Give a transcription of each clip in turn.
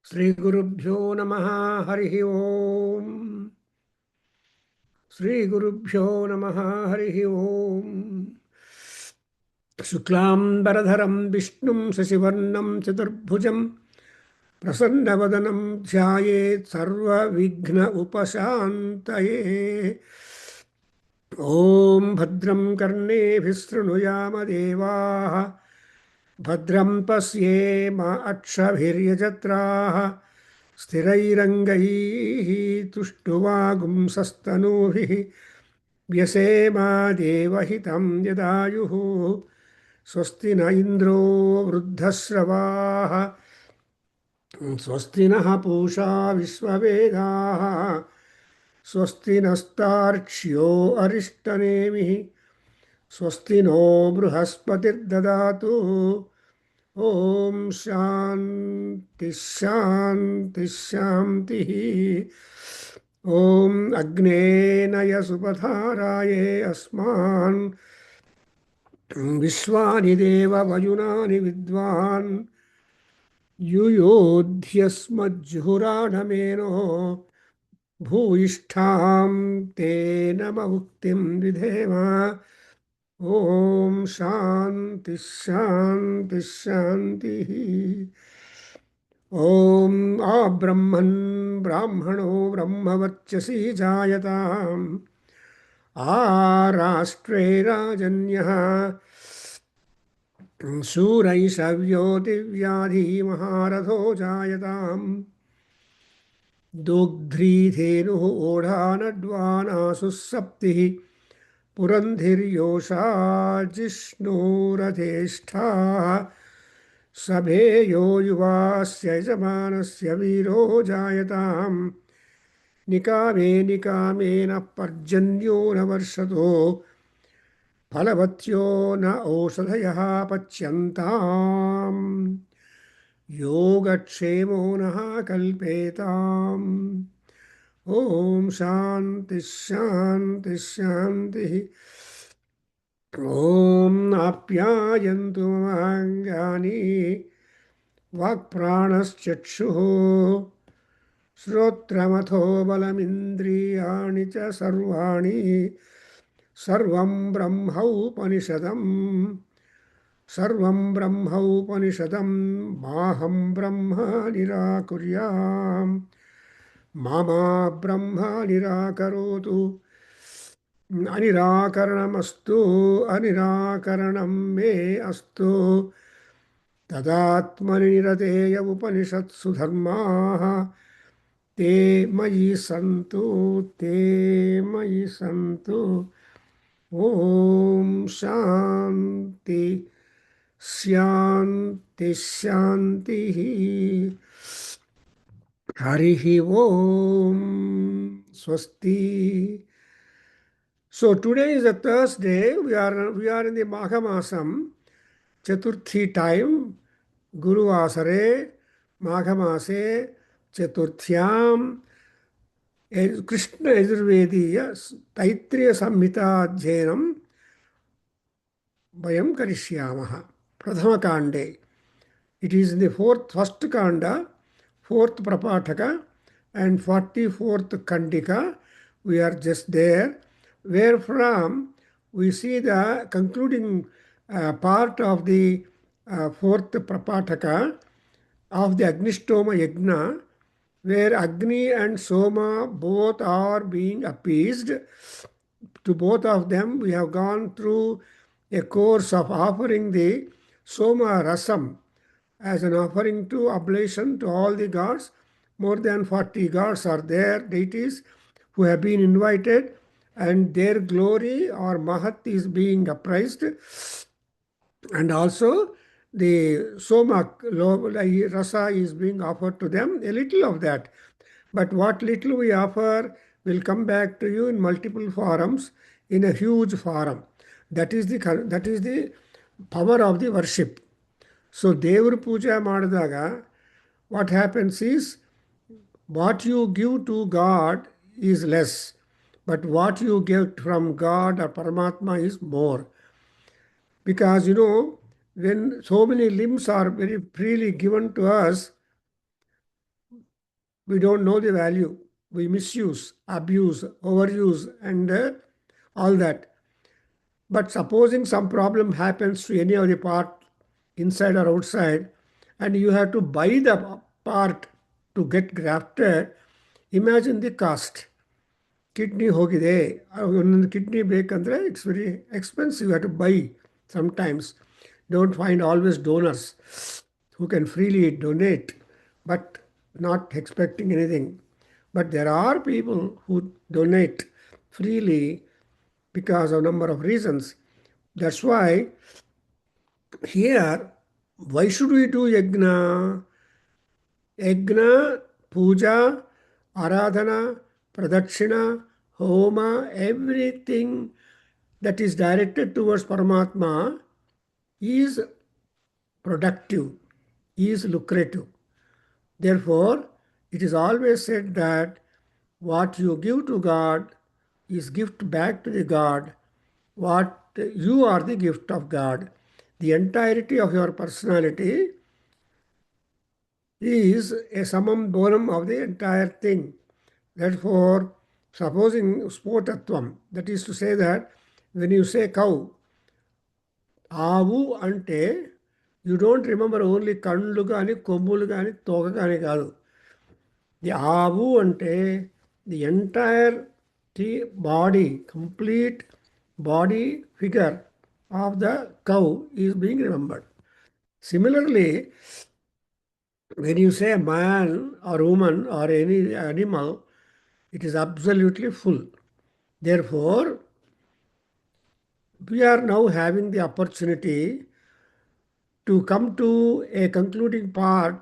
Shri Gurubhyo Namaha Harihi Om. Shri Gurubhyo Namaha Harihi Om. Shuklam Baradharam Vishnum Sasivarnam Chaturbhujam Prasannavadanam Dhyayet Sarva Vighna Upashantaye. Om Bhadram Karne Vishrunuyama Devaha Bhadram Pasyema Akshabhiryajatraha Sthirairangai Tuštuvagum Sastanuhi Vyasema Devahitam Yadayuhu Swasti na Indro Vruddhasravaha Swasti naha Pusha Vishwavedaha Swasti nastarcshyo Arishtanemihi Swasti no Bruhaspatir Dadatu Om Shanti Shanti Shanti Om Agnenaya Supadharaye Asman Vishwani Deva Vayunani Vidvan Yuyodhyasmajhuranameno Bhuishtham Te Namavuktim Vidhema Om Shanti Shanti Shanti Om Abrahman Brahmano Brahmavachasi Jayatam Arashtre Rajanyah Surai Savyo Divyadhi Maharatho Jayatam Dugdhri Thenu Odhanadvana Susaptihi Purandhiryosha Jishnuradheshtha Sabheyo Yuvasya Jamanasya Viro Jayatam Nikame Nikamena Parjanyo Navarshato Phalavatyo Na Osadhayaha Pachyantam Yogakshemo Naha Kalpetam Om Shanti Shanti Shanti Om Apyayantu Mangani Vakpranaschakshuh Shrotramatho Balamindriyani Cha Sarvani Sarvam Brahma Upanishadam Sarvam Brahma Upanishadam Maham Brahma Nirakuryam Mama Brahma Nirakarotu Anirakaranamastu Anirakaranam Me Astu Tadatmani Nirateya Upanishatsu Dharmaha Te Mayi Santu Te Mayi Santu Om Shanti Shanti Shanti Harihi Om Swasti. So today is a Thursday. We are in the Magha Masam, Chaturthi time, Guru Asare, Magha Mase, Chaturthyam, Krishna Yajurveda Taittiriya Samhita Adhyayanam Vayam Karishyamaha. Prathama Kande. It is in the first Kanda, fourth Prapataka, and 44th Kandika. We are just there, where from we see the concluding part of the fourth Prapataka of the Agnishtoma Yajna, where Agni and Soma both are being appeased. To both of them, we have gone through a course of offering the Soma Rasam as an offering to oblation to all the gods. More than 40 gods are there, deities, who have been invited, and their glory or Mahat is being appraised. And also the Soma Rasa is being offered to them, a little of that. But what little we offer will come back to you in multiple forums, in a huge forum. That is the power of the worship. So Devur Puja Madadaga, what happens is, what you give to God is less, but what you get from God or Paramatma is more. Because when so many limbs are very freely given to us, we don't know the value. We misuse, abuse, overuse, and all that. But supposing some problem happens to any of the part, inside or outside, and you have to buy the part to get grafted, imagine the cost. Kidney ಹೋಗಿದೆ ಒಂದೊಂದು kidney ಬೇಕಂದ್ರೆ it's very expensive you have to buy sometimes. Don't find always donors who can freely donate but not expecting anything. But there are people who donate freely because of a number of reasons. That's why here, why should we do yajna? Yajna, puja, aradhana, pradakshina, homa, everything that is directed towards Paramatma is productive, is lucrative. Therefore, it is always said that what you give to God is gift back to the God. What you are the gift of God. The entirety of your personality is a summum bonum of the entire thing. Therefore, supposing spotatvam, that is to say that when you say cow, ఆవు అంటే you don't remember only కళ్ళు కానీ కొమ్ములు కానీ తోక కానీ కాదు. The ఆవు అంటే the entire body, complete body figure of the cow is being remembered. Similarly, when you say a man or woman or any animal, it is absolutely full. Therefore, we are now having the opportunity to come to a concluding part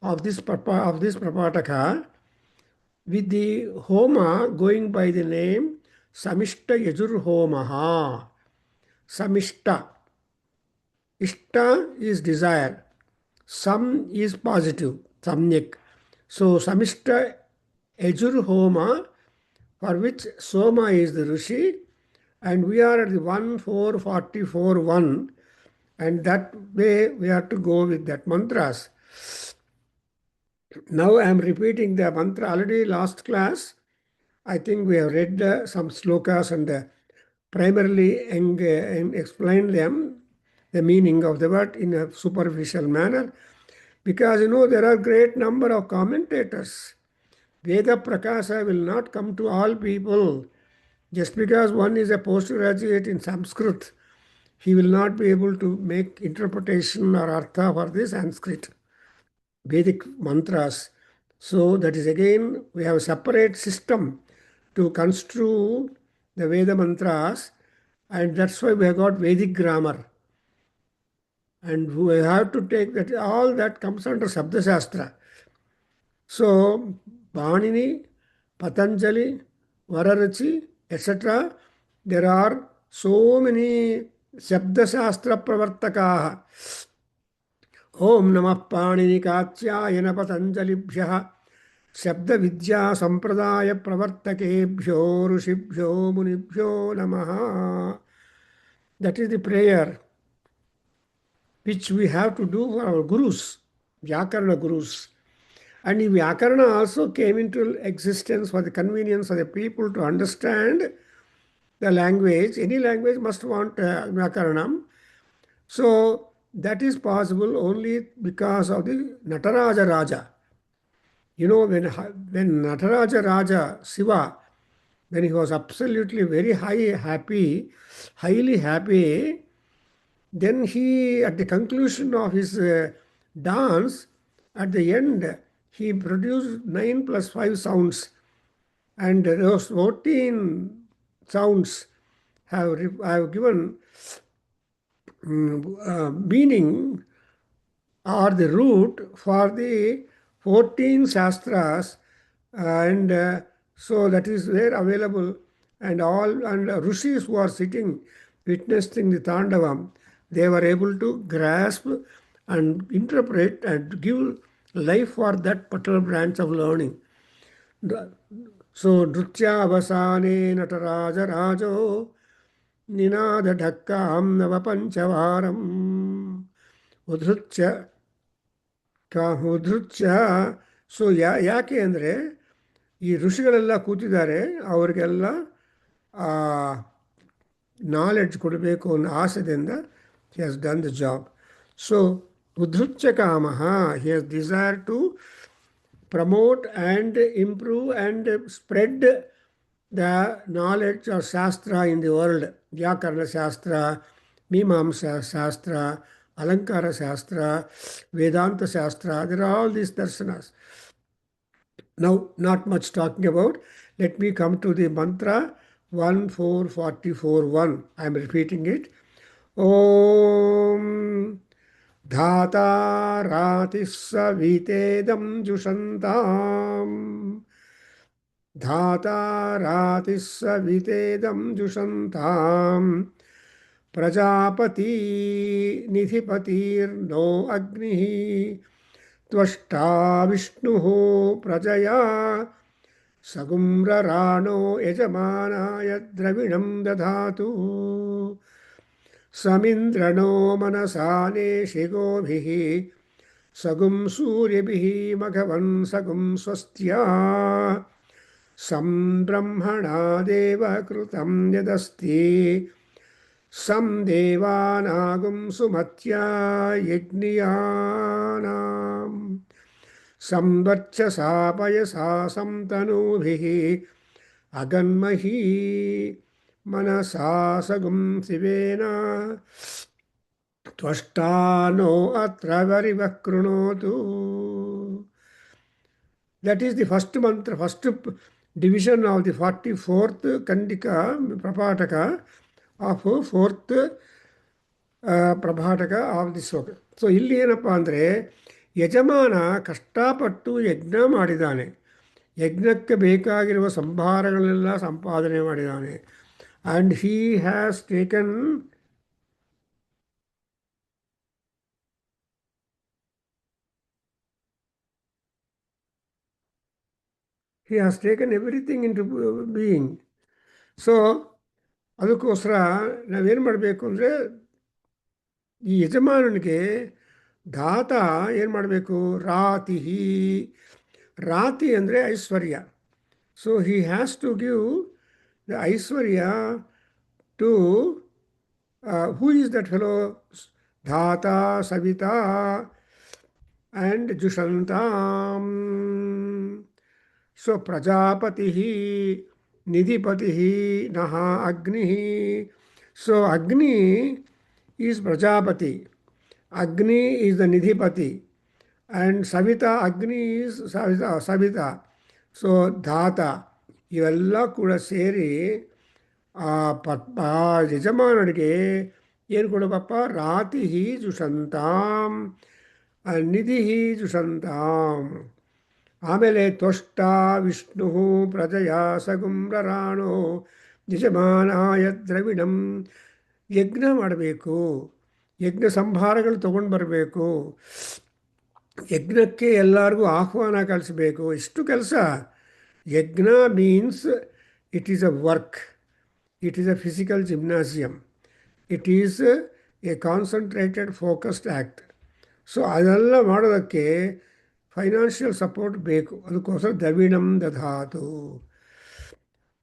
of this Prapataka with the Homa going by the name Samishta Yajurhomaha. Samishta. Ishta is desire. Sam is positive. Samyak. So Samishta Yajurhoma, for which Soma is the Rishi, and we are at the 1-4-44-1, and that way we have to go with that mantras. Now I am repeating the mantra. Already last class, I think we have read some slokas and primarily explained them, the meaning of the word in a superficial manner, because there are great number of commentators. Veda Prakasa will not come to all people. Just because one is a postgraduate in Sanskrit, he will not be able to make interpretation or artha for the Sanskrit Vedic mantras. So that is again, we have a separate system to construe the Veda mantras, and that's why we have got Vedic grammar. And we have to take that, all that comes under Sabda Shastra. So, Bhanini, Patanjali, Vararachi, etc. There are so many Sabda Shastra Pravartakaha. Om Namah Panini-Katyayana Patanjalibhyaha Shabda Vidya Sampradaya Pravartakebhyo Rushibhyo Munibhyo Namaha. That is the prayer which we have to do for our gurus, Vyakarana gurus. And the Vyakarana also came into existence for the convenience of the people to understand the language. Any language must want Vyakaranam. So that is possible only because of the Nataraja Raja. When Nataraja Raja, Shiva, when he was absolutely very highly happy, then he, at the conclusion of his dance, at the end, he produced 9 plus 5 sounds. And those 14 sounds have given meaning or the root for the 14 Shastras. And so that is there available. And Rishis who are sitting, witnessing the Tandavam, they were able to grasp and interpret and give life for that particular branch of learning. So, Nritya Avasane Nataraja Rajo Ninada Dhakkam Navapanchavaram Udhrutya so ಯಾಕೆ ಅಂದರೆ ಈ ಋಷಿಗಳೆಲ್ಲ ಕೂತಿದ್ದಾರೆ, ಅವರಿಗೆಲ್ಲ knowledge ಕೊಡಬೇಕು ಅನ್ನೋ ಆಸೆಯಿಂದ he has done the job. So udhrutya kamaha, he has desire to promote and improve and spread the knowledge of shastra in the world. Vyakarana shastra, Mimamsa shastra, Alankara shastra, Vedanta shastra, there are all these darshanas. Now, not much talking about. Let me come to the mantra 1444-1. I am repeating it. Om Dhata Ratis Savitedam Jushantam. Dhata Ratis Savitedam Jushantam. Prajapati Nidhipatir no Agnihi. Tvashta विष्णुः प्रजया सगुम्रराणो यजमानाय द्रविणं दधातु समिन्द्रणो मनसा नेशिगोभिः सगुं सूर्यभिः मघवन् सगुं स्वस्त्या सं ब्रह्मणा देवकृतं यदस्ति सं देवानागुं सुमत्या यज्ञियानां संवर्चसा पयसा संतनूभिः अगन्मही मनसा सगुं शिवेन Tvashta no अत्र वरिवः कृणोतु. That is the first mantra, first division of the 44th Kandika, Prabhataka, of 4th Prabhataka of the sloka. So, ಇಲ್ಲಿ ಏನಪ್ಪ ಅಂದರೆ ಯಜಮಾನ ಕಷ್ಟಪಟ್ಟು ಯಜ್ಞ ಮಾಡಿದ್ದಾನೆ, ಯಜ್ಞಕ್ಕೆ ಬೇಕಾಗಿರುವ ಸಂಭಾರಗಳನ್ನೆಲ್ಲ ಸಂಪಾದನೆ ಮಾಡಿದ್ದಾನೆ. And he has taken everything into being. So ಅದಕ್ಕೋಸ್ಕರ ನಾವೇನು ಮಾಡಬೇಕು ಅಂದರೆ ಈ ಯಜಮಾನನಿಗೆ ಧಾತ ಏನು ಮಾಡಬೇಕು, ರಾತಿ ಅಂದರೆ ಐಶ್ವರ್ಯ. So he has to give the aishwarya to who is that fellow, Dhata Savita and ಜುಷಂತಾಂ. ಸೊ ಪ್ರಜಾಪತಿ ನಿಧಿಪತಿ ನಃ ಅಗ್ನಿ. ಸೊ ಅಗ್ನಿ is Prajapati, Agni is the Nidhipati, and Savita, Agni is Savita. So Dhata, ಇವೆಲ್ಲ ಕೂಡ ಸೇರಿ ಯಜಮಾನನಿಗೆ ಏನು ಕೊಡಬೇಕಪ್ಪ, ರಾತಿ ಜುಷಂತಾಂ, ನಿಧಿ ಜುಷಂತಾಂ. ಆಮೇಲೆ ತ್ವಷ್ಟ ವಿಷ್ಣು ಪ್ರಜಯ ಸಗುಮ್ರರಾಣೋ ಯಜಮಾನಾಯ ದ್ರವಿಣಂ. ಯಜ್ಞ ಮಾಡಬೇಕು, ಯಜ್ಞ ಸಂಭಾರಗಳು ತೊಗೊಂಡು ಬರಬೇಕು, ಯಜ್ಞಕ್ಕೆ ಎಲ್ಲರಿಗೂ ಆಹ್ವಾನ ಕಳಿಸ್ಬೇಕು. ಇಷ್ಟು ಕೆಲಸ. Yajna means it is a work, it is a physical gymnasium, it is a concentrated focused act. So ಅದೆಲ್ಲ ಮಾಡೋದಕ್ಕೆ ಫೈನಾನ್ಷಿಯಲ್ ಸಪೋರ್ಟ್ ಬೇಕು. ಅದಕ್ಕೋಸ್ಕರ ದ್ರವಿಣಂ ದಧಾತು.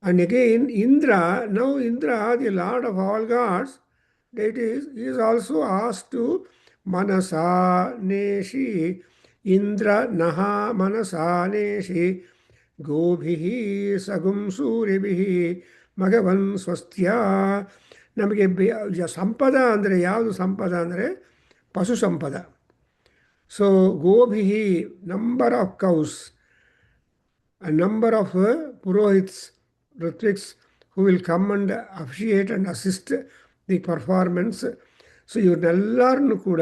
And again, Indra, now Indra, the Lord of all gods, deities, is also asked to Manasa Neshi, Indra Naha Manasa Neshi, Gobhihi Sagum Suribhihi Magavan Swastya. ನಮಗೆ ಸಂಪದ ಅಂದರೆ ಯಾವುದು? ಸಂಪದ ಅಂದರೆ ಪಶು ಸಂಪದ. ಸೊ ಗೋಭಿಹಿ, number of cows, a number of purohits, Ritviks, who will come and officiate and assist the performance. So ಇವ್ರನ್ನೆಲ್ಲರನ್ನು ಕೂಡ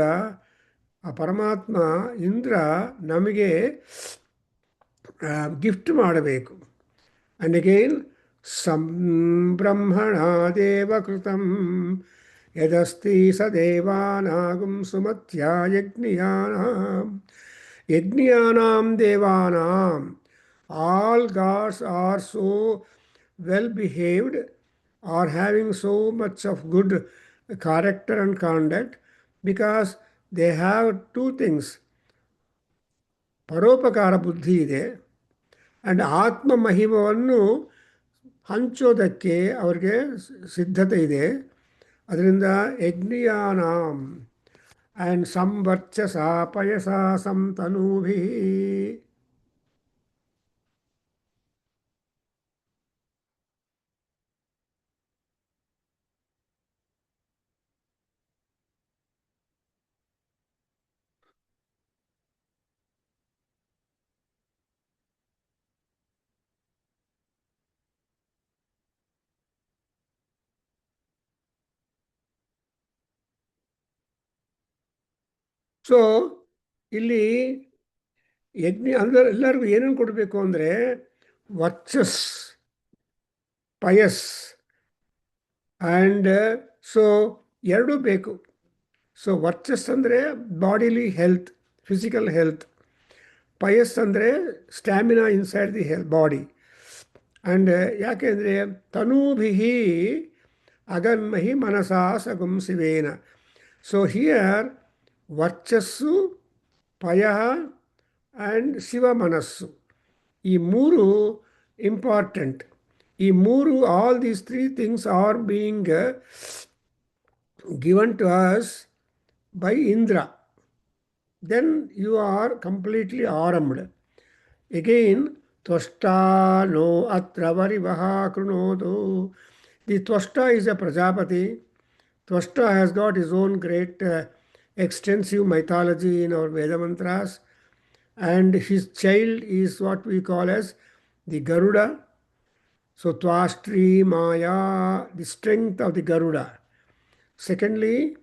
ಆ ಪರಮಾತ್ಮ ಇಂದ್ರ ನಮಗೆ ಗಿಫ್ಟ್ ಮಾಡಬೇಕು. ಆ್ಯಂಡ್ ಅಗೇನ್ ಸಂಬ್ರಹ್ಮಣ ದೇವಕೃತಂ ಯದಸ್ತಿ ಸ ದೇವಾನಾಗುಂ ಸುಮತ್ಯ ಯಜ್ಞಿಯಾನಾಂ ದೇವಾನಾಂ. All gods are so well behaved, are having so much of good character and conduct, because they have two things. ಪರೋಪಕಾರ ಬುದ್ಧಿ ಇದೆ. And ಆತ್ಮ ಮಹಿಮವನ್ನು ಹಂಚೋದಕ್ಕೆ ಅವ್ರಿಗೆ ಸಿದ್ಧತೆ ಇದೆ. ಅದರಿಂದ ಯಜ್ಞಿಯಾನಾಂ ಆ್ಯಂಡ್ ಸಂವರ್ಚಸ ಪಯಸ ಸಂತನೂಭಿ. ಸೊ ಇಲ್ಲಿ ಯಜ್ಞ ಅಂದರೆ ಎಲ್ಲರಿಗೂ ಏನೇನು ಕೊಡಬೇಕು ಅಂದರೆ ವರ್ಚಸ್, ಪಯಸ್ ಆ್ಯಂಡ್ ಸೊ ಎರಡೂ ಬೇಕು. ಸೊ ವರ್ಚಸ್ ಅಂದರೆ ಬಾಡಿಲಿ ಹೆಲ್ತ್, ಫಿಸಿಕಲ್ ಹೆಲ್ತ್. ಪಯಸ್ ಅಂದರೆ stamina inside the body. And ಯಾಕೆಂದರೆ ತನೂಭಿಹಿ ಅಗನ್ಮಹಿ ಮನಸಾ ಸಗುಂ ಶಿವೇನ. ಸೊ ಹಿಯರ್ ವರ್ಚಸ್ಸು, ಪಯ ಆ್ಯಂಡ್ ಶಿವ ಮನಸ್ಸು, ಈ ಮೂರು ಇಂಪಾರ್ಟೆಂಟ್. ಈ ಮೂರು, all these three things are being given to us by Indra. Then you are completely armed. Again, Tvashta no atra varivaha krunodu. The Tvashta is a Prajapati. Tvashta has got his own great extensive mythology in our Veda mantras. And his child is what we call as the Garuda. So Tvastri Maya, the strength of the Garuda. Secondly,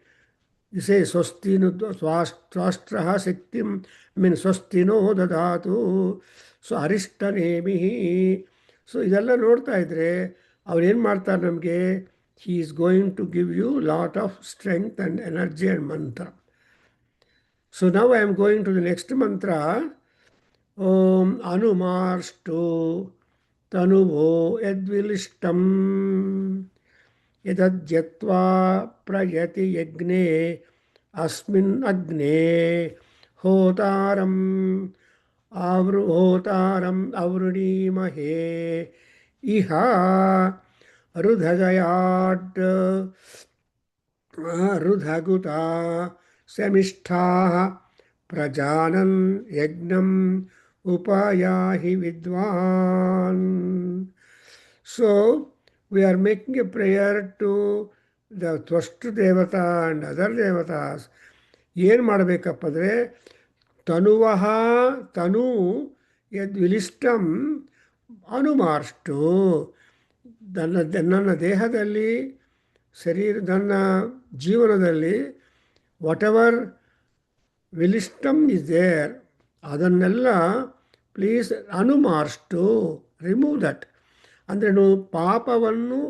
you say swastino swastraha shaktim, means swastino dadatu. So arishta nemihi. So ಇದೆಲ್ಲ ನೋಡ್ತಾ ಇದ್ರೆ ಅವ್ರು ಏನು ಮಾಡ್ತಾರೆ ನಮಗೆ, he is going to give you lot of strength and energy and mantra. So now I am going to the next mantra. Om anumarstu tanuvo yadvilishtam यदज्यत्वा प्रयति यज्ञे अस्मिन् अग्ने होतारम् अवृणीमहे इह रुधगयात् रुधगुता समिष्ठाः प्रजानन् यज्ञम् उपायाहि विद्वान्. So we are making a prayer to the Tvashtu Devata and other Devatas. ಏನು ಮಾಡಬೇಕಪ್ಪ ಅಂದರೆ, ತನುವಹ ತನು ಯದ್ ವಿಲಿಷ್ಟಂ ಅನುಮಾರ್ಷ್ಟು. ನನ್ನ ದೇಹದಲ್ಲಿ, ನನ್ನ ಜೀವನದಲ್ಲಿ ವಾಟ್ ಎವರ್ ವಿಲಿಷ್ಟಂ ಇಸ್ ದೇರ್, ಅದನ್ನೆಲ್ಲ ಪ್ಲೀಸ್ ಅನುಮಾರ್ಷ್ಟು, ರಿಮೂವ್ ದಟ್. ಅಂದರೆ ಪಾಪವನ್ನು,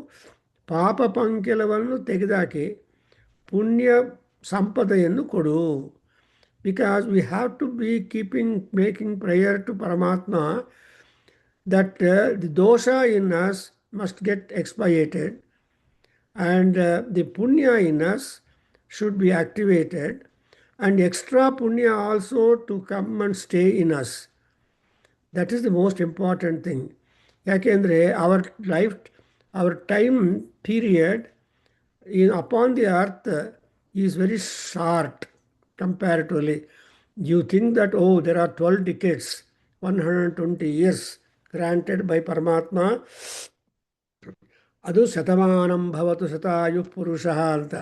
ಪಾಪ ಪಂಕಿಲವನ್ನು ತೆಗೆದಾಕಿ ಪುಣ್ಯ ಸಂಪದೆಯನ್ನು ಕೊಡು. Because we have to be making prayer to paramatma that the dosha in us must get expiated and the punya in us should be activated and extra punya also to come and stay in us. That is the most important thing. ಯಾಕೆಂದರೆ our time period upon the earth is very short comparatively. You think that, oh, there are 12 decades, 120 years granted by Paramatma. ಅದು ಶತಮಾನಂ ಭವತು ಶತಾಯು ಪುರುಷಃ ಅಂತ.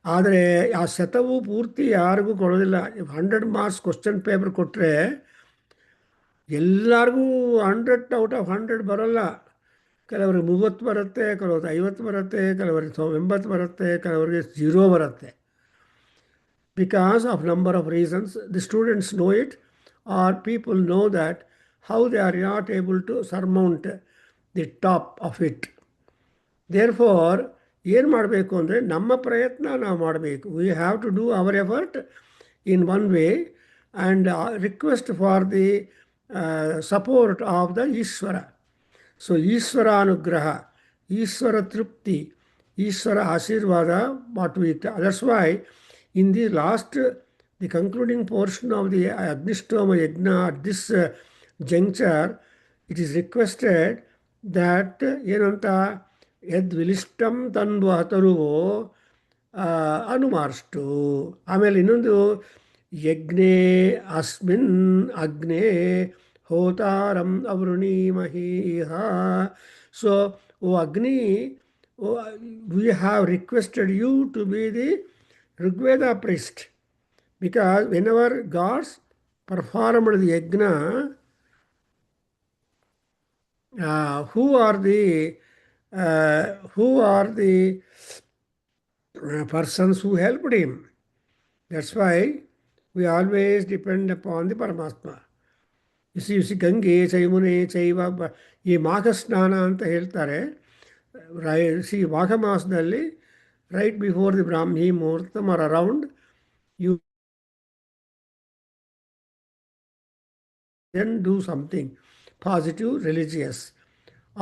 ಆದರೆ ಆ ಶತವು ಪೂರ್ತಿ ಯಾರಿಗೂ ಕೊಡೋದಿಲ್ಲ. 100 marks question paper ಕೊಟ್ಟರೆ ಎಲ್ಲರಿಗೂ 100 ಔಟ್ ಆಫ್ 100 ಬರೋಲ್ಲ. ಕೆಲವರಿಗೆ 30 ಬರುತ್ತೆ, ಕೆಲವ್ರಿಗೆ 50 ಬರುತ್ತೆ, ಕೆಲವರಿಗೆ 80 ಬರುತ್ತೆ, ಕೆಲವರಿಗೆ 0 ಬರುತ್ತೆ. Because of number of reasons, the students know it, or people know that how they are not able to surmount the top of it. Therefore, ಏನು ಮಾಡಬೇಕು ಅಂದರೆ ನಮ್ಮ ಪ್ರಯತ್ನ ನಾವು ಮಾಡಬೇಕು. We have to do our effort in one way and request for the support of the Ishvara. So Ishvara Anugraha, Ishvara Trupti, Ishvara Ashirvada, what we, that's why in the last the concluding portion of the Agnishtoma Yajna at this juncture, it is requested that Yenanta Yad Vilishtam Tanvataruvo Anumarstu. Amel Inundu Yagne Asmin Agne Hotaram Avruni Mahiha. So, O Agni, we have requested you to be the Rigveda priest. Because whenever gods performed the yajna, who are the persons who helped him? That's why we always depend upon the Paramatma. You see, Gange, Chaimune, Chaiva, ಈ ಮಾಘ ಸ್ನಾನ ಅಂತ ಹೇಳ್ತಾರೆ. ಸಿ ಮಾಘ ಮಾಸದಲ್ಲಿ right before the Brahmi muhurtam or around you then do something positive, religious,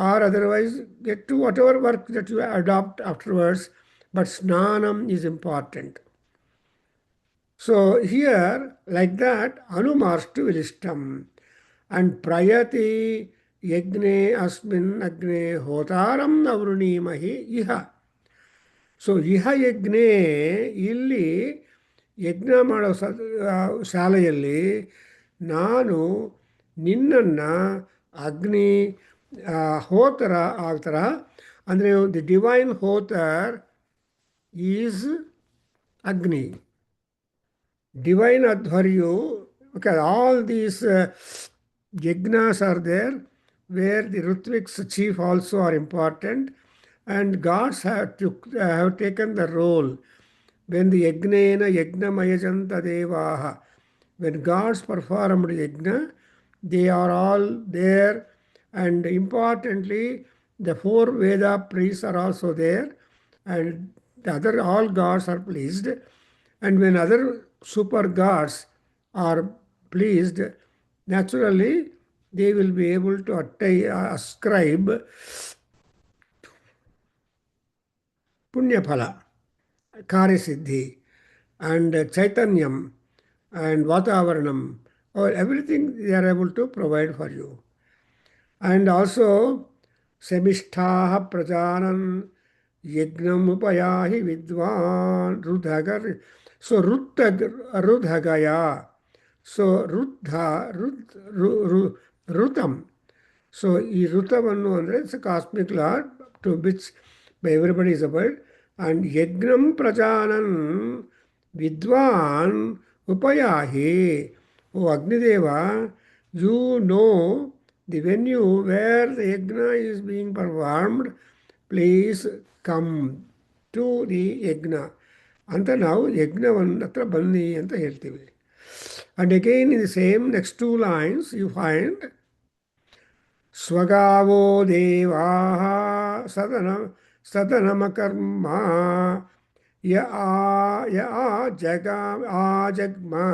or otherwise get to whatever work that you adopt afterwards, but snanam is important. So here, like that, anumarstu vilishtam, and prayati yagne asmin agne hotaram avrunimahi iha. So ಇಹ ಯಜ್ಞೆ ಇಲ್ಲಿ ಯಜ್ಞ ಮಾಡೋ ಶಾಲೆಯಲ್ಲಿ ನಾನು ನಿನ್ನನ್ನು ಅಗ್ನಿ ಹೋತರ ಆಗ್ತಾರ ಅಂದರೆ ದಿ ಡಿವೈನ್ ಹೋತರ್ ಈಸ್ ಅಗ್ನಿ. Divine Adhyayana, okay, all these yajnas are there, where the Ritviks chief also are important, and gods have taken the role. When the Yagnena Yajnamayajanta Devaha, when gods performed yajna, they are all there, and importantly, the 4 Veda priests are also there, and the other all gods are pleased. And when other super gods are pleased, naturally they will be able to ascribe Punyaphala, Karyasiddhi, and Chaitanyam, and Vatavaranam, or everything they are able to provide for you. And also, Semishtaha Prajanan Yagnam Upayahi Vidwan Rudhagar. So Rudhagaya. So Rutam. So ಈ ಋತವನ್ನು ಅಂದರೆ it's a cosmic lord to which by everybody is abide. And ಯಜ್ಞಂ ಪ್ರಜಾನನ್ ವಿದ್ವಾನ್ ಉಪಯಾಹಿ. O Agnideva, you know the venue where the yajna is being performed, please come to the yajna ಅಂತ ನಾವು ಯಜ್ಞವನ್ನ ಹತ್ರ ಬನ್ನಿ ಅಂತ ಹೇಳ್ತೀವಿ. And again in the same next 2 lines you find Swagavo Devaha Sadanamakkarma Ya Jagma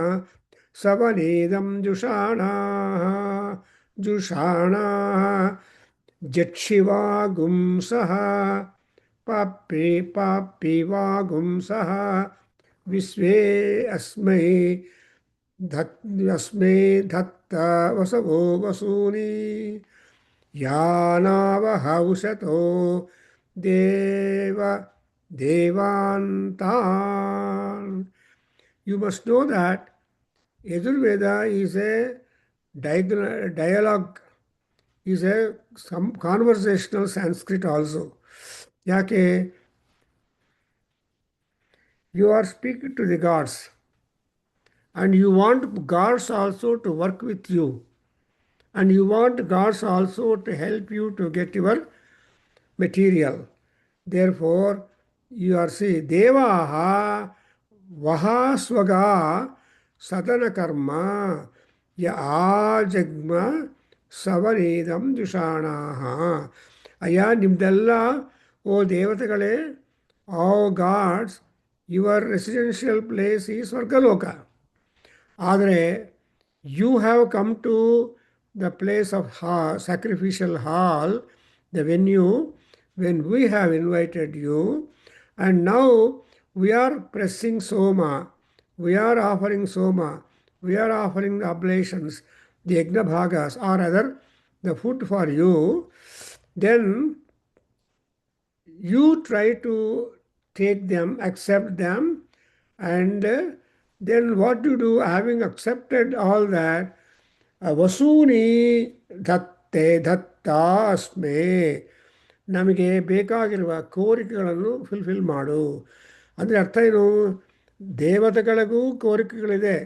Savanedam Jushana Jatshiva Gumsaha Papi Vagumsaha Visve Asme Dhatta Vasavo Vasuni Yanavahaushato Devantan. You must know that Yajurveda is a dialogue, is some conversational Sanskrit also. Yake you are speaking to the gods, and you want gods also to work with you, and you want gods also to help you to get your material. Therefore, you are saying Devaha Vaha Swaga Sadana Karma Ya Ajagma Savanedam Dushanaha. Aya Nimdalla, O Devatagale, O gods, your residential place is Svargaloka. ಆದರೆ you have come to the place of sacrificial hall, the venue, when we have invited you, and now we are pressing Soma, we are offering soma, we are offering the oblations, the yajna bhagas, or other, the food for you, then you try to take them, accept them, and then what you do, having accepted all that, ವಸೂನಿ ದತ್ತೆ ದತ್ತಾಸ್ಮೆ ನಮಗೆ ಬೇಕಾಗಿರುವ ಕೋರಿಕೆಗಳನ್ನು fulfil ಮಾಡು. ಅಂದರೆ ಅರ್ಥ ಏನು? ದೇವತೆಗಳಿಗೂ ಕೋರಿಕೆಗಳಿದೆ,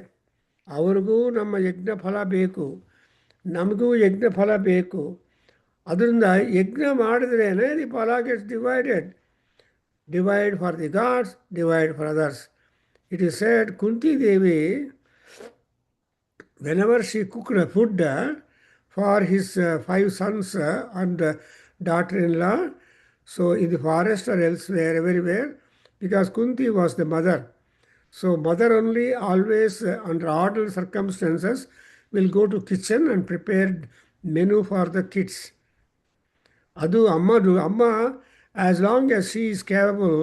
ಅವ್ರಿಗೂ ನಮ್ಮ ಯಜ್ಞ ಫಲ ಬೇಕು, ನಮಗೂ ಯಜ್ಞ ಫಲ ಬೇಕು. ಅದರಿಂದ ಯಜ್ಞ ಮಾಡಿದ್ರೇ the phala gets divided. Divide for the gods, divide for others. It is said Kunti Devi, whenever she cooked food for his 5 sons and daughter-in-law, so in the forest or elsewhere, everywhere, because Kunti was the mother. So mother only always, under ordered circumstances, will go to kitchen and prepare menu for the kids. Adu Amma do. Amma, as long as she is capable,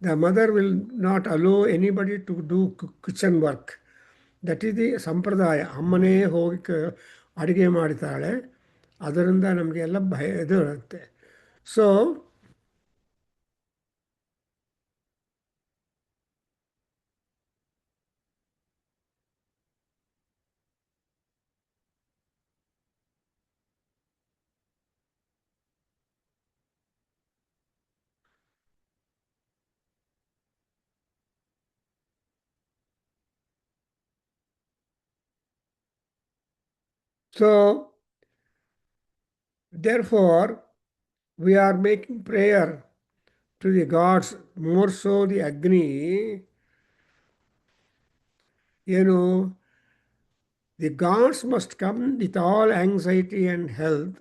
the mother will not allow anybody to do kitchen work. That is the ಸಂಪ್ರದಾಯ. ಅಮ್ಮನೇ ಹೋಗಿ ಅಡುಗೆ ಮಾಡ್ತಾಳೆ. ಅದರಿಂದ ನಮಗೆಲ್ಲ ಭಯ ಇದು ಇರುತ್ತೆ. So therefore we are making prayer to the gods, more so the Agni. The gods must come with all anxiety and health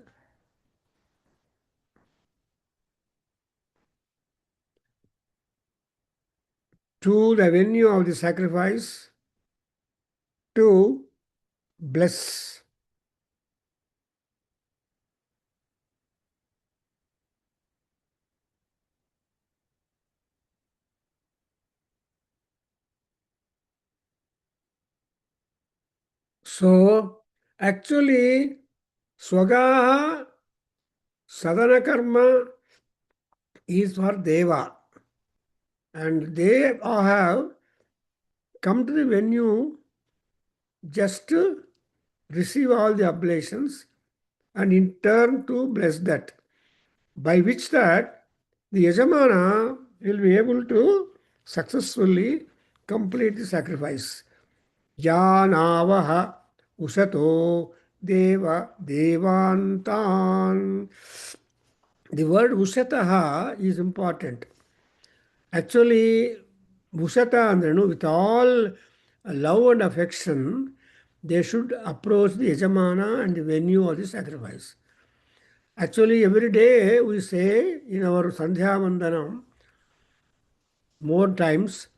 to the venue of the sacrifice to bless. So actually, Swagaha sadhana karma is for Deva, and they have come to the venue just to receive all the oblations and in turn to bless that, by which that the Yajamana will be able to successfully complete the sacrifice. Janavaha usato deva devantan. The word usataha is important. Actually, usata andrenu, with all love and affection, they should approach the Yajamana and the venue of the sacrifice. Actually, every day we say in our Sandhya Vandanam more times,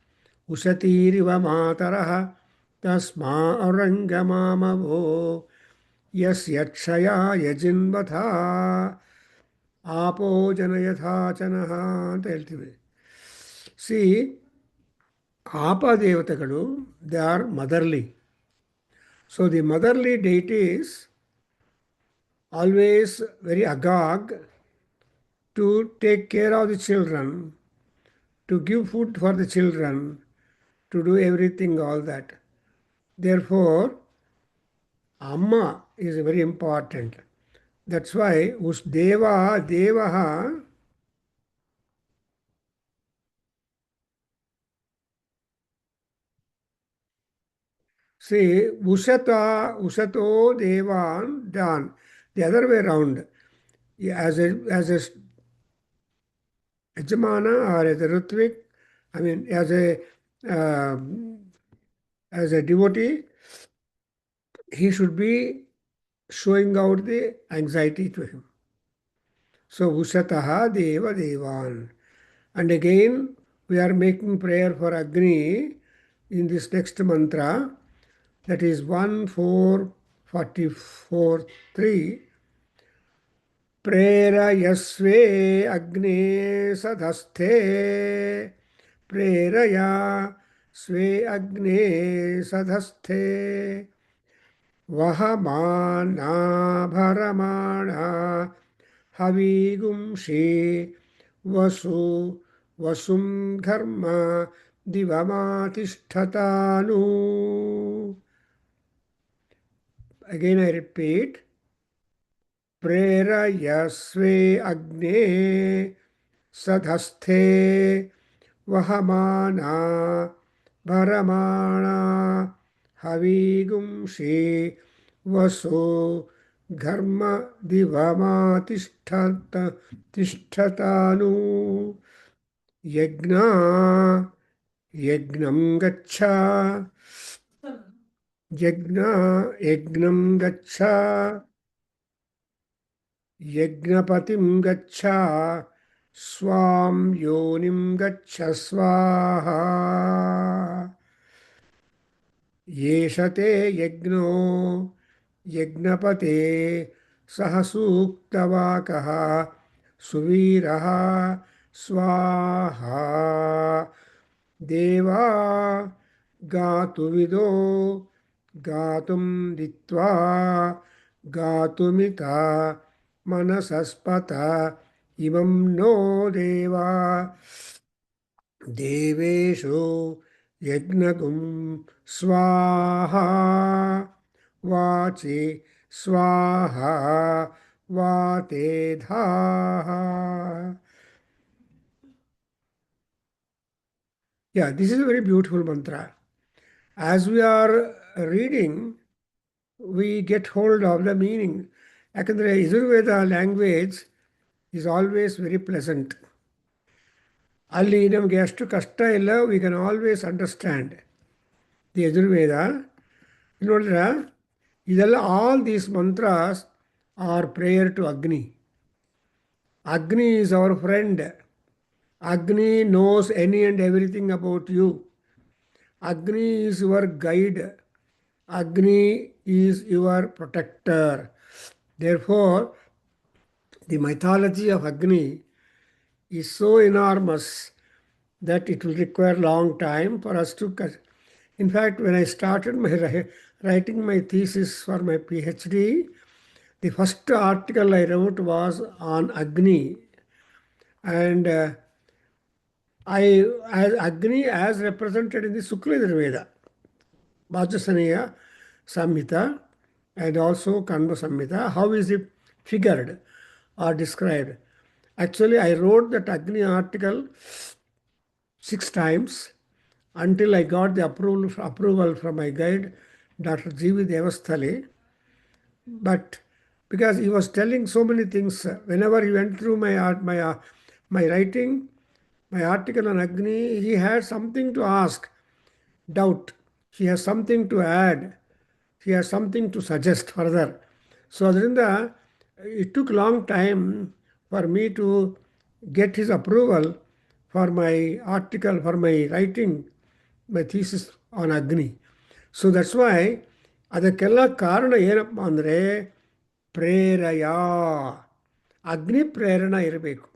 Usatiriva Mataraha Tasma Arangamamavo Yas Yakshaya Yajinvatha Apo Janayatha Chanaha ಅಂತ ಹೇಳ್ತೀವಿ. See, Apa Devatagalu, they are motherly. So the motherly deities always very agog to take care of the children, to give food for the children, to do everything, all that. Therefore, Amma is very important. That's why Devaha. See, Usato Devan Dan. The other way around. As a Yajamana or as a Ritvik, I mean as a devotee, he should be showing out the anxiety to him. So Usataha Deva Devan. And again, we are making prayer for Agni in this next mantra, that is 1-4-44-3. Prerayasve Agne Sadhasthe Preraya स्वे अग्ने सधस्थे वहमाना भरमाणा हवीगुंषि वसु वसुं घर्म दिवमातिष्ठतानु. Again I repeat, प्रेरयस्वे अग्ने सधस्थे वहमाना भरमाणा हवीगुंषि वसु घर्म दिवमातिष्ठतानु. यज्ञा यज्ञं गच्छ यज्ञा यज्ञं गच्छ यज्ञपतिं गच्छ स्वां योनिं गच्छ स्वाहा. येषते यज्ञो यज्ञपते सह सूक्तवाकः सुवीरः स्वाहा. देवा गातुविदो गातुं दित्वा गातुमिता मनसस्पत इमं नो देवा. देवेषु यज्ञगुं स्वाहा वाचि स्वाहा वाते धाः. Yeah, this is a very beautiful mantra. As we are reading, we get hold of the meaning. ಯಾಕಂದರೆ Yajurveda language is always very pleasant. ಅಲ್ಲಿ ನಮಗೆ ಅಷ್ಟು ಕಷ್ಟ ಇಲ್ಲ. We can always understand the Yajurveda. ನೋಡಿದ್ರೆ ಇದೆಲ್ಲ all these mantras are prayer to Agni. Agni is our friend. Agni knows any and everything about you. Agni is your guide. Agni is your protector. Therefore, the mythology of Agni is so enormous that it will require long time for us to. In fact, when I started writing my thesis for my PhD, the first article I wrote was on Agni. And Agni as represented in the Shukla Yajurveda, Vajrasaneya Samhita, and also Kanva Samhita, how is it figured or described? Actually, I wrote that Agni article 6 times until I got the approval from my guide, Dr. G.V. Devasthale. But because he was telling so many things, whenever he went through my writing, my article on Agni, he had something to ask, doubt. He has something to add. He has something to suggest further. So adrinda, it took long time for me to get his approval for my article, for my writing, my thesis on Agni. So that's why ಅದಕ್ಕೆಲ್ಲ ಕಾರಣ ಏನಪ್ಪ ಅಂದರೆ ಪ್ರೇರಯ, ಅಗ್ನಿ ಪ್ರೇರಣ ಇರಬೇಕು.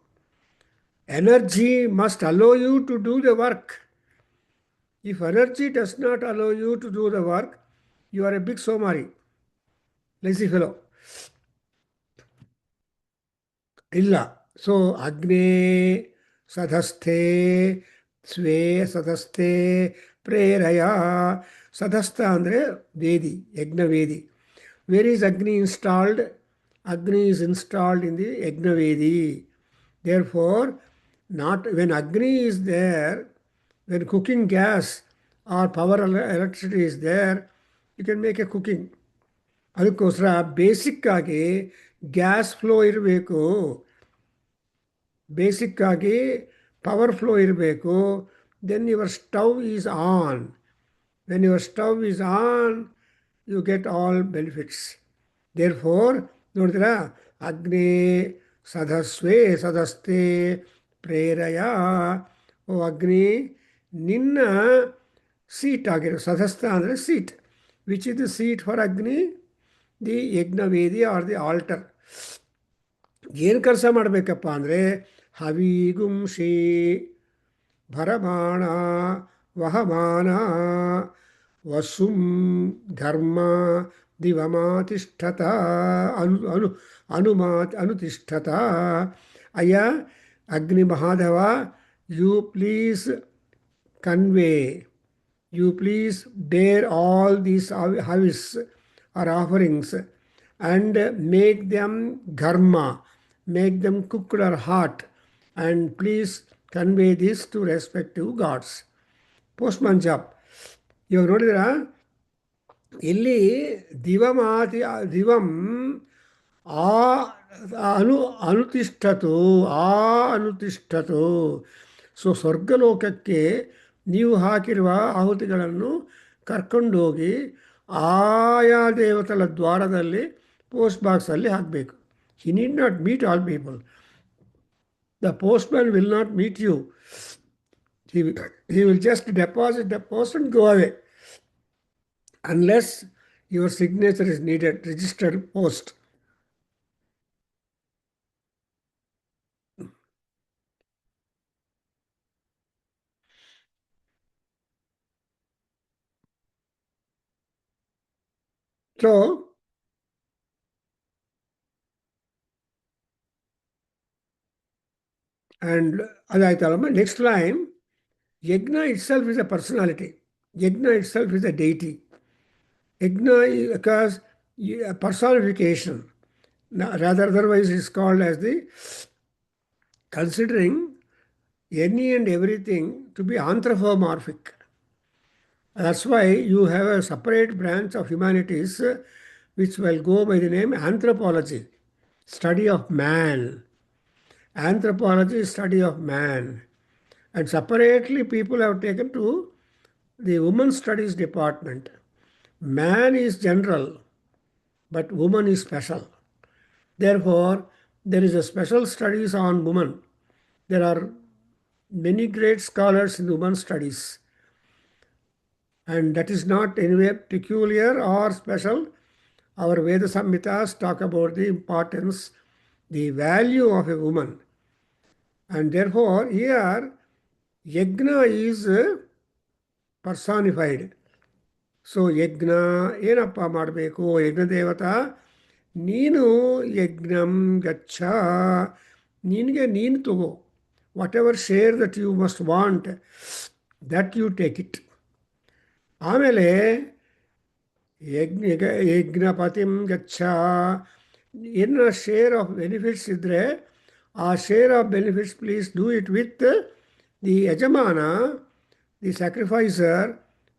Energy must allow you to do the work. If energy does not allow you to do the work, you are a big somari, lazy fellow. ಇಲ್ಲ. So ಅಗ್ನೇ ಸಧಸ್ಥೆ ಸ್ವೇ ಸಧಸ್ಥೆ ಪ್ರೇರಯ. ಸಧಸ್ಥ ಅಂದರೆ ವೇದಿ, ಯಜ್ಞವೇದಿ. Where is ಅಗ್ನಿ installed? Agni is installed in the ಯಜ್ಞವೇದಿ. Therefore, not when Agni is there, when cooking gas or power electricity is there, you can make a cooking. ಅದಕ್ಕೋಸ್ಕರ basic ಆಗಿ gas flow ಇರಬೇಕು, basic ಆಗಿ power flow ಇರಬೇಕು. Then your stove is on. When your stove is on, you get all benefits. Therefore ನೋಡಿದ್ರಾ, ಅಗ್ನೇ ಸಧಸ್ವೇ ಸಧಸ್ತೆ ಪ್ರೇರಯ. ಓ ಅಗ್ನಿ, ನಿನ್ನ seat ಆಗಿರೋ, ಸಧಸ್ಥ ಅಂದರೆ seat. Which is the seat for Agni? The yajnavedi or the altar. ಏನು ಕೆಲಸ ಮಾಡಬೇಕಪ್ಪ ಅಂದರೆ ಹವಿಗುಂಷಿ ಭರಮಾಣ Vahamana Vasum Dharma Divamatishthata Anutishtata. Aya Agni Mahadeva, you please convey, you please bear all these havis or offerings and make them dharma, make them cooked or hot, and please convey this to respective gods. Postman job. ಇವಾಗ ನೋಡಿದ್ರ ಇಲ್ಲಿ ದಿವಮಾತಿ ದಿವಂ ಆ ಅನುತಿಷ್ಠತು ಆ ಅನುತಿಷ್ಠತು. So ಸ್ವರ್ಗಲೋಕಕ್ಕೆ ನೀವು ಹಾಕಿರುವ ಆಹುತಿಗಳನ್ನು ಕರ್ಕೊಂಡೋಗಿ ಆಯಾ ದೇವತೆಗಳ ದ್ವಾರದಲ್ಲಿ ಪೋಸ್ಟ್ ಬಾಕ್ಸಲ್ಲಿ ಹಾಕಬೇಕು. He need not meet all people. The postman will not meet you. He will just deposit the post and go away unless your signature is needed, registered post. So, and adaitallama, next line, Yajna itself is a personality. Yajna itself is a deity. Yajna is because a personification. Rather, otherwise is called as the considering any and everything to be anthropomorphic. That's why you have a separate branch of humanities which will go by the name anthropology, study of man. Anthropology is study of man. And separately people have taken to the women's studies department. Man is general, but woman is special. Therefore, there is a special studies on woman. There are many great scholars in women's studies. And that is not anyway peculiar or special. Our Veda Samhitas talk about the importance, the value of a woman. And therefore, here, Yajna is personified. So, Yajna, ಏನಪ್ಪ ಮಾಡಬೇಕು? ಯಜ್ಞ ದೇವತಾ, ನೀನು ಯಜ್ಞಂ ಗಚ್ಚ, ನಿನಗೆ ನೀನು ತಗೋ. Whatever share that you must want, that you take it. ಆಮೇಲೆ ಯಜ್ಞಪತಿಂ ಗಚ್ಚ, ಏನು ಶೇರ್ ಆಫ್ ಬೆನಿಫಿಟ್ಸ್ ಇದ್ದರೆ ಆ share of benefits please do it with the yajamana, the sacrificer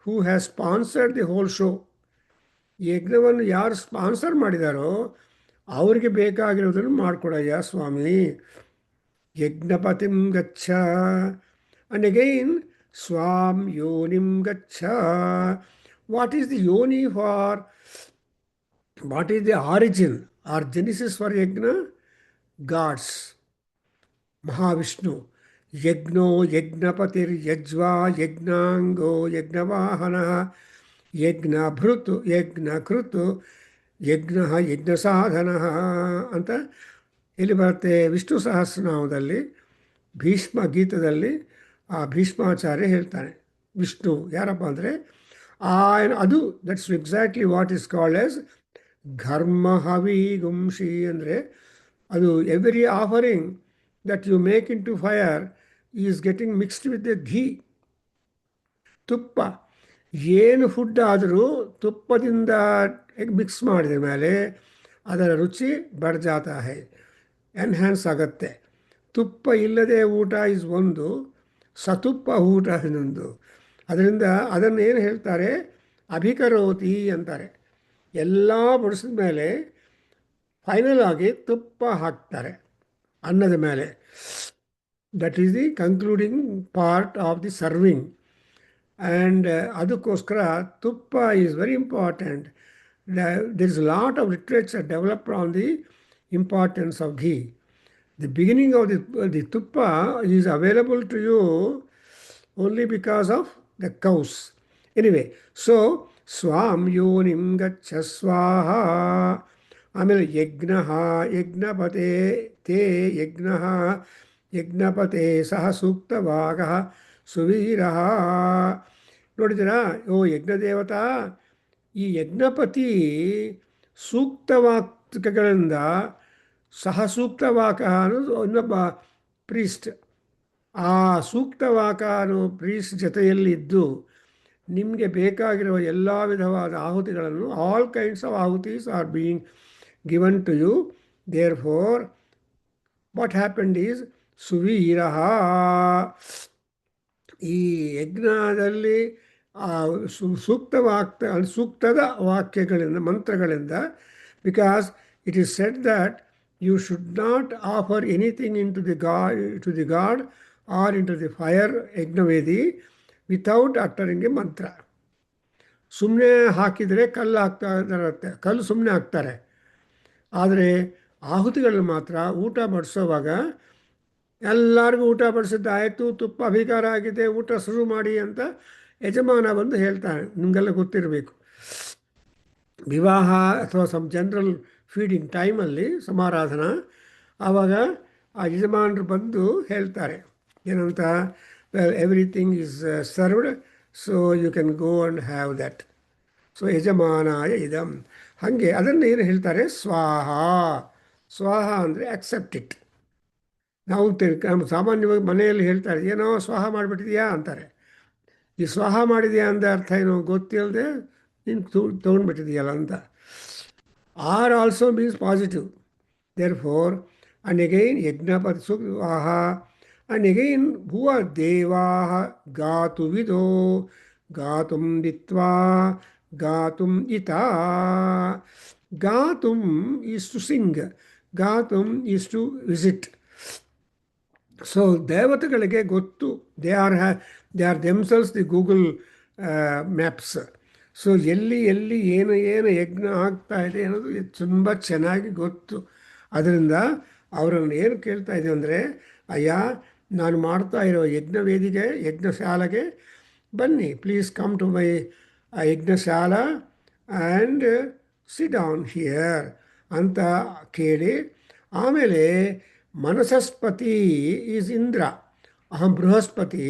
who has sponsored the whole show. ಯಜ್ಞವನ್ನು ಯಾರು ಸ್ಪಾನ್ಸರ್ ಮಾಡಿದಾರೋ ಅವ್ರಿಗೆ ಬೇಕಾಗಿರೋದನ್ನು ಮಾಡಿಕೊಡಯ್ಯ ಸ್ವಾಮಿ. ಯಜ್ಞಪತಿಂ ಗಚ್ಚ. And again, swam yonim gaccha. What is the yoni for? What is the origin or genesis for yajna? Gods. Mahavishnu. Yajno yajnapatir yajva yajnango yajnavahana yajna bhrutu yajna krutu yajna yajna sadhana ಅಂತ ಇಲ್ಲಿ ಬರುತ್ತೆ ವಿಷ್ಣು ಸಹಸ್ರನಾಮದಲ್ಲಿ. ಭೀಷ್ಮ ಗೀತದಲ್ಲಿ ಆ ಭೀಷ್ಮಾಚಾರ್ಯ ಹೇಳ್ತಾನೆ, ವಿಷ್ಣು ಯಾರಪ್ಪ ಅಂದರೆ ಅದು that's exactly what is called as ಘರ್ಮ ಹವಿ ಗುಂಷಿ. ಅಂದರೆ ಅದು every offering that you make in to fire is getting mixed with the ghee. ತುಪ್ಪ ಏನು ಫುಡ್ ಆದರೂ ತುಪ್ಪದಿಂದ ಮಿಕ್ಸ್ ಮಾಡಿದ ಮೇಲೆ ಅದರ ರುಚಿ ಬಡ್ಜಾತ ಹೈ, ಎನ್ಹ್ಯಾನ್ಸ್ ಆಗುತ್ತೆ. ತುಪ್ಪ ಇಲ್ಲದೆ ಊಟ ಇಸ್ ಒಂದು, ಸತುಪ್ಪ ಊಟ ಇನ್ನೊಂದು. ಅದರಿಂದ ಅದನ್ನು ಏನು ಹೇಳ್ತಾರೆ, ಅಭಿಕರೋತಿ ಅಂತಾರೆ. ಎಲ್ಲ ಬಡಿಸಿದ ಮೇಲೆ ಫೈನಲ್ ಆಗಿ ತುಪ್ಪ ಹಾಕ್ತಾರೆ ಅನ್ನದ ಮೇಲೆ. That is the concluding part of the serving. And ಅದಕ್ಕೋಸ್ಕರ ತುಪ್ಪ is very important. there is a lot of literature developed on the importance of ghee. The beginning of the tuppa is available to you only because of the cows. Anyway, so swam yonim gaccha swaha. ಆಮೇಲೆ ಯಜ್ಞಃ ಯಜ್ಞಪತೆ ತೇ ಯಜ್ಞಃ ಯಜ್ಞಪತೆ ಸಹ ಸೂಕ್ತಭಾಗಃ ಸುವೀರಃ. ನೋಡಿದಿರಾ? ಓ ಯಜ್ಞದೇವತಾ, ಈ ಯಜ್ಞಪತಿ ಸೂಕ್ತವಾಕ್ಯಗಳಿಂದ ಸಹಸೂಕ್ತವಾಕ ಅನ್ನೋದು ಇನ್ನೊಬ್ಬ priest. ಆ ಸೂಕ್ತವಾಕ ಅನ್ನೋ priest ಜೊತೆಯಲ್ಲಿದ್ದು ನಿಮಗೆ ಬೇಕಾಗಿರುವ ಎಲ್ಲ ವಿಧವಾದ ಆಹುತಿಗಳನ್ನು, all kinds of ಆಹುತೀಸ್ are being given to you. There four what happened is ಸುವೀರಃ. ಈ ಯಜ್ಞದಲ್ಲಿ ಸೂಕ್ತದ ವಾಕ್ಯಗಳಿಂದ, ಮಂತ್ರಗಳಿಂದ, because it is said that you should not offer anything to the god R in to the fire ಯಜ್ಞವೇದಿ without ಅಟ್ಟರಿಂಗ್ A ಮಂತ್ರ. ಸುಮ್ಮನೆ ಹಾಕಿದರೆ ಕಲ್ಲು ಇರುತ್ತೆ, ಕಲ್ಲು ಸುಮ್ಮನೆ ಹಾಕ್ತಾರೆ. ಆದರೆ ಆಹುತಿಗಳಲ್ಲಿ ಮಾತ್ರ ಊಟ ಬಡಿಸೋವಾಗ ಎಲ್ಲರಿಗೂ ಊಟ ಬಡಿಸಿದ್ದಾಯಿತು, ತುಪ್ಪ ಅಭಿಕಾರ ಆಗಿದೆ, ಊಟ ಶುರು ಮಾಡಿ ಅಂತ ಯಜಮಾನ ಬಂದು ಹೇಳ್ತಾನೆ. ನಿಮಗೆಲ್ಲ ಗೊತ್ತಿರಬೇಕು, ವಿವಾಹ ಅಥವಾ ಸಮ್ ಜನರಲ್ ಫೀಡಿಂಗ್ ಟೈಮಲ್ಲಿ ಸಮಾರಾಧನಾ, ಆವಾಗ ಆ ಯಜಮಾನರು ಬಂದು ಹೇಳ್ತಾರೆ ಏನಂತ, well everything is served, so you can go and have that. So ಯಜಮಾನಾಯ ಇದಂ. ಹಾಗೆ ಅದನ್ನು ಏನು ಹೇಳ್ತಾರೆ, ಸ್ವಾಹ. ಸ್ವಾಹ ಅಂದರೆ ಅಕ್ಸೆಪ್ಟ್ ಇಟ್. ನಾವು ಸಾಮಾನ್ಯವಾಗಿ ಮನೆಯಲ್ಲಿ ಹೇಳ್ತಾರೆ, ಏನೋ ಸ್ವಾಹ ಮಾಡಿಬಿಟ್ಟಿದೆಯಾ ಅಂತಾರೆ. ಈ ಸ್ವಾಹ ಮಾಡಿದೆಯಾ ಅಂದ ಅರ್ಥ ಏನೋ ಗೊತ್ತಿಲ್ಲದೆ ನೀನು ತೊಗೊಂಡ್ಬಿಟ್ಟಿದೆಯಲ್ಲ ಅಂತ. Are also means positive. Therefore and again ಯಜ್ಞಪತಿ ಸ್ವಾಹ ಅಂಡ್ ಅಗೈನ್ ಭುವ ದೇವಾ ಗಾತು ವಿದೋ ಗಾತುಂ ದಿತ್ವಾ ಗಾತುಂ ಇತಾ. ಗಾತುಂ ಈಸ್ ಟು ಸಿಂಗ್, ಗಾತುಂ ಈಸ್ ಟು ವಿಸಿಟ್. ಸೊ ದೇವತೆಗಳಿಗೆ ಗೊತ್ತು, they are themselves the Google maps. So ಎಲ್ಲಿ ಏನು ಯಜ್ಞ ಆಗ್ತಾ ಇದೆ ಅನ್ನೋದು ತುಂಬ ಚೆನ್ನಾಗಿ ಗೊತ್ತು. ಅದರಿಂದ ಅವರನ್ನು ಏನು ಕೇಳ್ತಾ ಇದ್ದೀವಿ ಅಂದರೆ, ಅಯ್ಯ ನಾನು ಮಾಡ್ತಾ ಇರೋ ಯಜ್ಞವೇದಿಗೆ, ಯಜ್ಞಶಾಲೆಗೆ ಬನ್ನಿ, ಪ್ಲೀಸ್ ಕಮ್ ಟು ಮೈ ಯಜ್ಞಶಾಲ ಆ್ಯಂಡ್ ಸಿಟ್ ಡೌನ್ ಹಿಯರ್ ಅಂತ ಕೇಳಿ, ಆಮೇಲೆ ಮನಸಸ್ಪತಿ ಈಸ್ ಇಂದ್ರ, ಅಹಂ ಬೃಹಸ್ಪತಿ,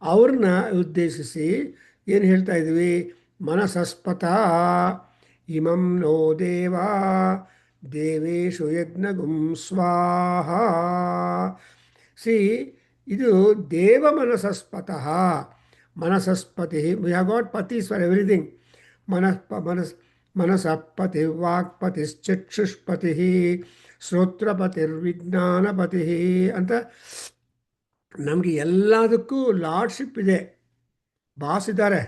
ಅವ್ರನ್ನ ಉದ್ದೇಶಿಸಿ ಏನು ಹೇಳ್ತಾ ಇದ್ವಿ, ಮನಸಸ್ಪತ ಇಮಂ ನೋ ದೇವಾ ದೇವೇಶು ಯಜ್ಞಗುಂ ಸ್ವಾಹ. ಸಿ, ಇದು ದೇವ ಮನಸಸ್ಪತಃ. ಮನಸಸ್ಪತಿ, ವಿ ಹ್ಯಾವ್ ಗಾಟ್ ಪತೀಸ್ ಫಾರ್ ಎವ್ರಿಥಿಂಗ್. ಮನಸಃಪತಿ ವಾಕ್ಪತಿಶ್ಚಕ್ಷುಷ್ಪತಿ ಶ್ರೋತ್ರಪತಿರ್ವಿಜ್ಞಾನಪತಿ ಅಂತ ನಮಗೆ ಎಲ್ಲದಕ್ಕೂ ಲಾರ್ಡ್ಶಿಪ್ ಇದೆ. ಬಾಸ್ ಇದ್ದಾರೆ.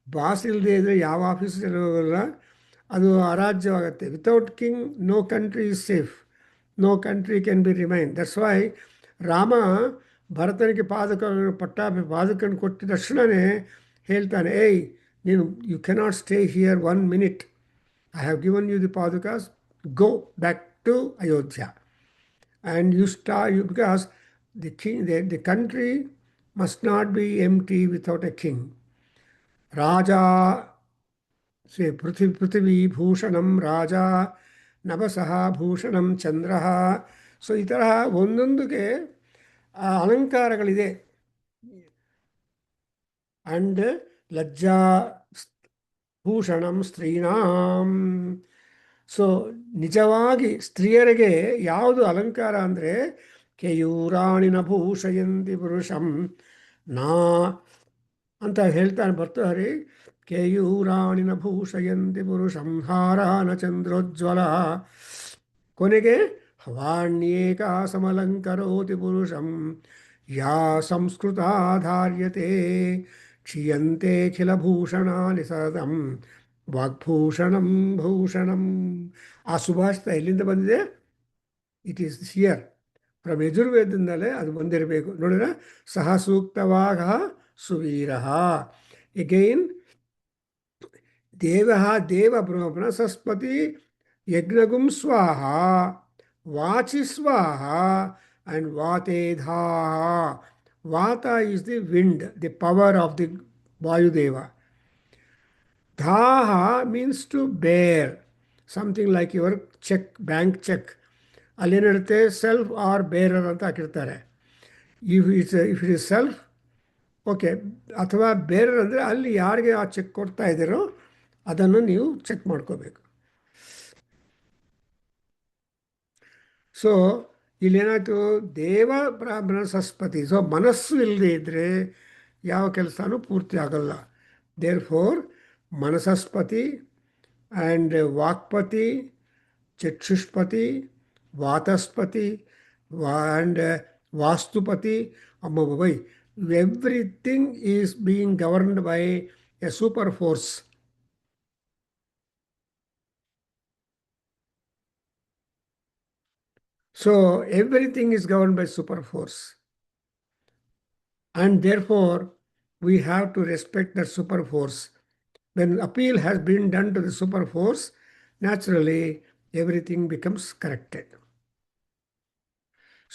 ಬಾಸ್ ಇಲ್ಲದೆ ಇದ್ದರೆ ಯಾವ ಆಫೀಸ್ ಇರೋಲ್ಲ, ಅದು ಅರಾಜ್ಯವಾಗುತ್ತೆ. Without king no country is safe, no country can be remain. That's why Rama ಭರತನಿಗೆ ಪಾದಕನ ಕೊಟ್ಟಿದ ತಕ್ಷಣವೇ ಹೇಳ್ತಾನೆ, ಏಯ್ ನೀನು you cannot stay here 1 minute. I have given you the ಪಾದುಕಾಸ್, go back to Ayodhya. And because the king, the country must not be empty without a king. Raja, say Prithvi Bhushanam Raja, Navasaha Bhushanam Chandraha. So ಈ ತರಹ ಒಂದೊಂದಿಗೆ ಅಲಂಕಾರಗಳಿದೆ. And ಲಜ್ಜಾ ಭೂಷಣಂ ಸ್ತ್ರೀಣಾಂ. So ನಿಜವಾಗಿ ಸ್ತ್ರೀಯರಿಗೆ ಯಾವುದು ಅಲಂಕಾರ ಅಂದರೆ, ಕೇಯೂರಾಣಿನ ಭೂಷಯಂತಿ ಪುರುಷಂ ನಾ ಅಂತ ಹೇಳ್ತಾನೆ ಭರ್ತೃಹರಿ. ಕೇಯೂರಾಣಿನ ಭೂಷಯಂತಿ ಪುರುಷಂ ಹಾರಾನ ಚಂದ್ರೋಜ್ವಲ. ಕೊನೆಗೆ ಹವಾಣ್ಯೇಕಾ ಸಮಲಂಕರೋತಿ ಪುರುಷಂ ಯಾ ಸಂಸ್ಕೃತಾಧಾರ್ಯತೆ ಕ್ಷೀಯಂತೆಖಿಲಭೂಷಣಾನಿ ಸದಂ ವಾಗ್ಭೂಷಣಂ ಭೂಷಣಂ. ಆ ಸುಭಾಷಿತ ಎಲ್ಲಿಂದ ಬಂದಿದೆ? ಇಟ್ ಈಸ್ ಹಿಯರ್ ಫ್ರಮ್ ಯಜುರ್ವೇದದಿಂದಲೇ ಅದು ಬಂದಿರಬೇಕು. ನೋಡಿದ್ರೆ ಸಹ ಸೂಕ್ತವಾಗ ಸುವೀರ. ಎಗೈನ್ ದೇವ ಮನಸಸ್ಪತಿ ಯಜ್ಞಗುಂ ಸ್ವಾಹ, ವಾಚಿ ಸ್ವಾಹ and ವಾತೇಧಾಹ. Vata is the wind, the power of the Vayudeva. Dhaha means to bear, something like your check, bank check. ಅಲ್ಲೇನಿರುತ್ತೆ, ಸೆಲ್ಫ್ ಆರ್ ಬೇರರ್ ಅಂತ ಹಾಕಿರ್ತಾರೆ. if it is self, okay, ಅಥವಾ ಬೇರೆಯವ್ರಂದರೆ ಅಲ್ಲಿ ಯಾರಿಗೆ ಆ ಚೆಕ್ ಕೊಡ್ತಾ ಇದ್ದೀರೋ ಅದನ್ನು ನೀವು ಚೆಕ್ ಮಾಡ್ಕೋಬೇಕು. ಸೊ ಇಲ್ಲೇನಾಯಿತು, ದೇವ ಮನಸಸ್ಪತಿ. ಸೊ ಮನಸ್ಸು ಇಲ್ಲದೆ ಇದ್ದರೆ ಯಾವ ಕೆಲಸನೂ ಪೂರ್ತಿ ಆಗಲ್ಲ. ದೇರ್ ಫೋರ್ ಮನಸಸ್ಪತಿ ಆ್ಯಂಡ್ ವಾಕ್ಪತಿ, ಚಕ್ಷುಷ್ಪತಿ, ವಾತಸ್ಪತಿ ಆ್ಯಂಡ್ ವಾಸ್ತುಪತಿ, ಅಮ್ಮಬೈ, everything is being governed by a super force. So everything is governed by super force, and therefore we have to respect that super force. When appeal has been done to the super force, naturally everything becomes corrected.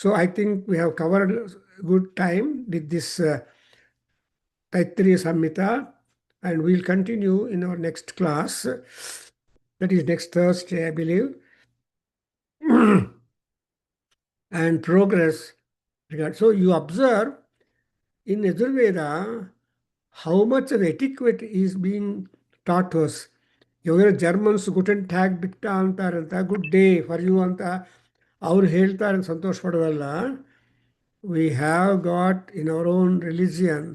So I think we have covered good time with this Taittiriya Samhita, and we'll continue in our next class. That is next Thursday, I believe. And progress. So you observe in Yajurveda how much of etiquette is being taught to us. ಇವಾಗ Germans ಗುಟೆನ್ ಟ್ಯಾಗ್ ಬಿಟ್ಟ ಅಂತಾರಂತ, good day for you ಅಂತ ಅವ್ರು ಹೇಳ್ತಾರೆ, ಸಂತೋಷ ಪಡೋದಲ್ಲ. We have got in our own religion,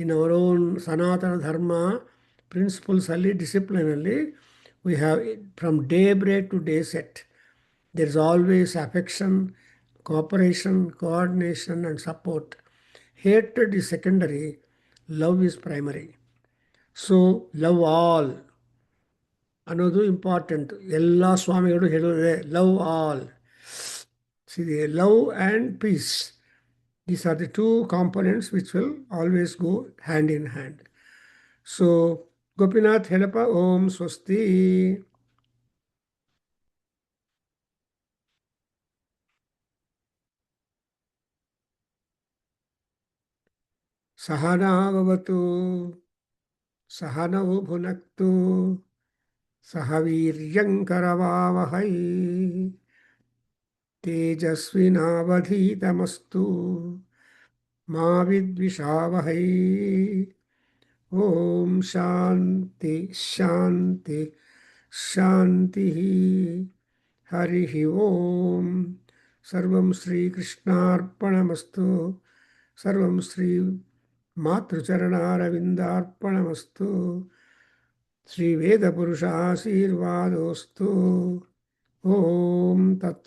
in our own Sanatana Dharma ಪ್ರಿನ್ಸಿಪಲ್ಸಲ್ಲಿ, ಡಿಸಿಪ್ಲಿನಲ್ಲಿ, we have from day break to day set, there is always affection, cooperation, coordination, and support. Hatred is secondary, love is primary. So, love all. ಅನ್ನೋದು important. ಎಲ್ಲ ಸ್ವಾಮಿಗಳು ಹೇಳೋದೇ love all. See, the love and peace, these are the two components which will always go hand in hand. So, Gopinath Helapa, Om Swasti. Sahana bhavatu, Sahanau bhunaktu, Sahaviryankaravavahai, Tejasvinavadhitamastu, Ma vidvishavahai. Om Shanti Shanti Shanti. Harihi Om. Sarvam Sri Krishnarpanamastu. Sarvam Sri Matrucharanaravindarpanamastu. Sri Veda Purusha Asirvadostu. Om Tat